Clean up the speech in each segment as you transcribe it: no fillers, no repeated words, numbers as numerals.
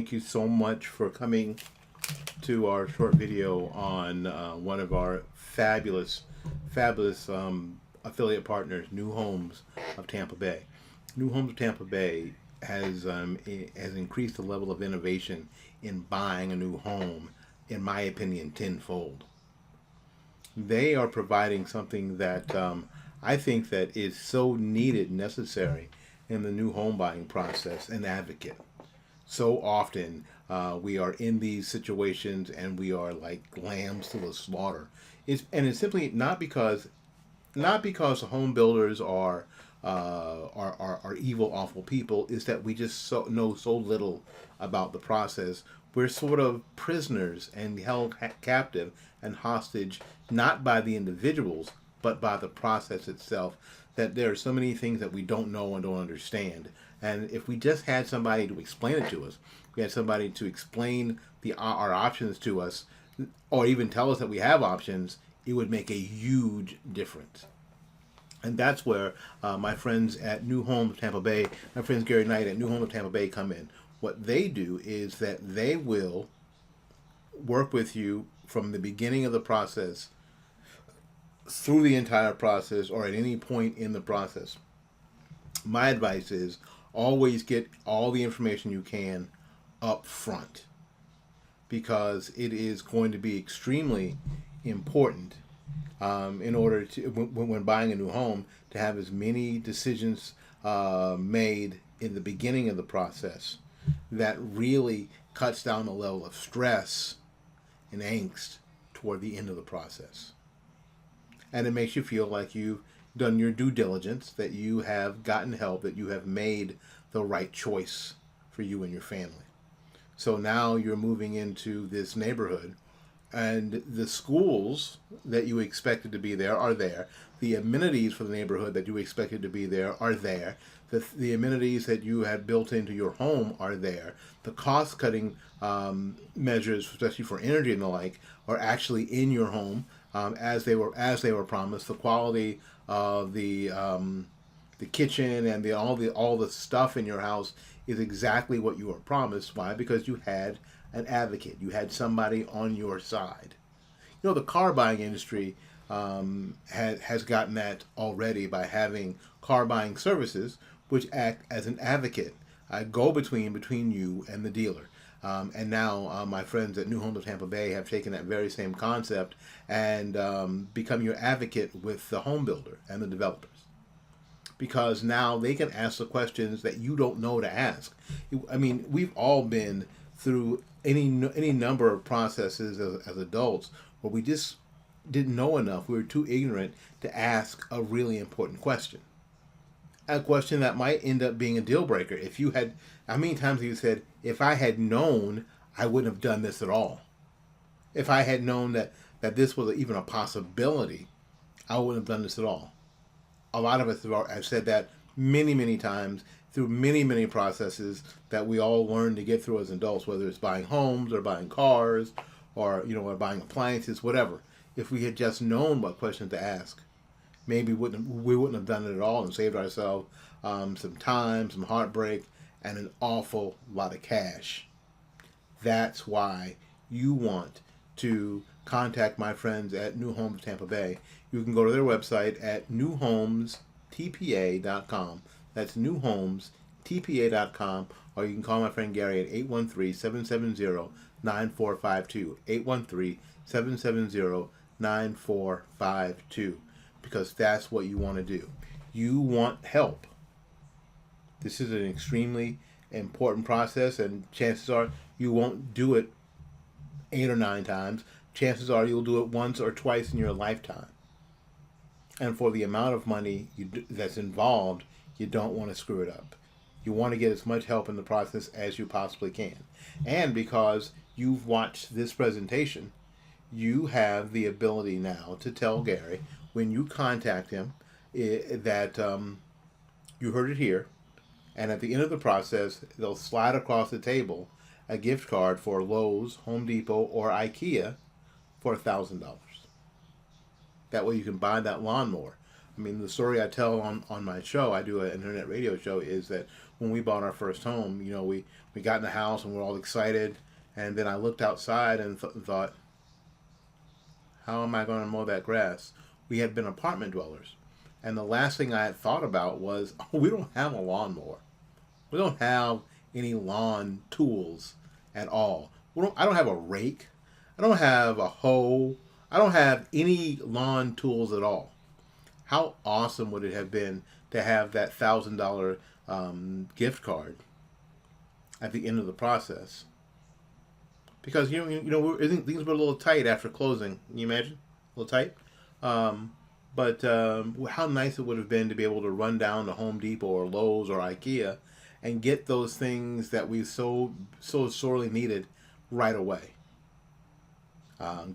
thank you so much for coming to our short video on one of our fabulous affiliate partners, New Homes of Tampa Bay. New Homes of Tampa Bay has increased the level of innovation in buying a new home, in my opinion, tenfold. They are providing something that I think that is so needed, necessary in the new home buying process, an advocate. So often we are in these situations and we are like lambs to the slaughter. It's simply not because the home builders are evil, awful people. Is that we just know so little about the process. We're sort of prisoners and held captive and hostage, not by the individuals, but by the process itself. That there are so many things that we don't know and don't understand. And if we just had somebody to explain it to us, we had somebody to explain our options to us, or even tell us that we have options, it would make a huge difference. And that's where my friends at New Homes Tampa Bay, my friends Gary Knight at New Homes Tampa Bay come in. What they do is that they will work with you from the beginning of the process through the entire process or at any point in the process. My advice is always get all the information you can up front, because it is going to be extremely important in order to, when buying a new home, to have as many decisions made in the beginning of the process that really cuts down the level of stress and angst toward the end of the process. And it makes you feel like you've done your due diligence, that you have gotten help, that you have made the right choice for you and your family. So now you're moving into this neighborhood, and the schools that you expected to be there are there. The amenities for the neighborhood that you expected to be there are there. The amenities that you had built into your home are there. The cost-cutting measures, especially for energy and the like, are actually in your home as they were promised. The quality of the kitchen and all the stuff in your house is exactly what you were promised. Why? Because you had an advocate. You had somebody on your side. You know, the car buying industry has gotten that already by having car buying services which act as an advocate, a go-between you and the dealer. And now my friends at New Homes of Tampa Bay have taken that very same concept and become your advocate with the home builder and the developers. Because now they can ask the questions that you don't know to ask. I mean, we've all been through any number of processes as adults where we just didn't know enough. We were too ignorant to ask a really important question. A question that might end up being a deal breaker. If you had, how many times have you said, if I had known, I wouldn't have done this at all. If I had known that this was even a possibility, I wouldn't have done this at all. A lot of us have said that many times through many processes that we all learn to get through as adults, whether it's buying homes or buying cars or or buying appliances, whatever. If we had just known what questions to ask, maybe we wouldn't have done it at all and saved ourselves some time, some heartbreak, and an awful lot of cash. That's why you want to contact my friends at New Homes Tampa Bay. You can go to their website at newhomestpa.com. That's newhomestpa.com, or you can call my friend Gary at 813-770-9452. 813-770-9452. Because that's what you want to do. You want help. This is an extremely important process, and chances are you won't do it 8 or 9 times. Chances are you'll do it once or twice in your lifetime. And for the amount of money that's involved, you don't want to screw it up. You want to get as much help in the process as you possibly can. And because you've watched this presentation, you have the ability now to tell Gary, when you contact him, that you heard it here, and at the end of the process, they'll slide across the table a gift card for Lowe's, Home Depot, or IKEA for $1,000. That way you can buy that lawnmower. I mean, the story I tell on my show, I do an internet radio show, is that when we bought our first home, we got in the house and we're all excited. And then I looked outside and thought, how am I going to mow that grass? We had been apartment dwellers. And the last thing I had thought about was, oh, we don't have a lawnmower. We don't have any lawn tools at all. I don't have a rake. I don't have a hoe. I don't have any lawn tools at all. How awesome would it have been to have that $1,000 gift card at the end of the process? Because things were a little tight after closing. Can you imagine? A little tight. But how nice it would have been to be able to run down to Home Depot or Lowe's or IKEA and get those things that we so sorely needed right away.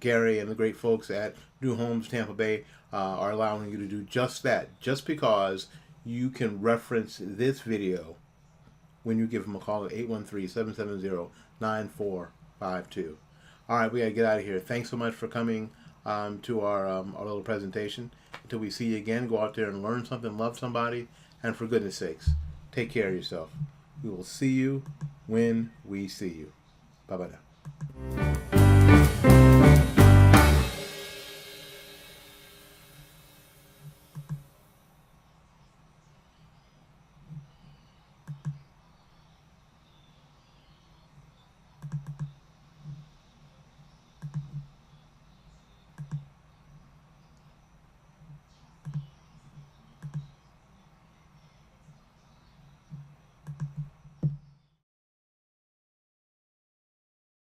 Gary and the great folks at New Homes Tampa Bay are allowing you to do just that, just because you can reference this video when you give them a call at 813-770-9452. All right, we got to get out of here. Thanks so much for coming to our little presentation. Until we see you again, go out there and learn something, love somebody, and for goodness sakes, take care of yourself. We will see you when we see you. Bye-bye now.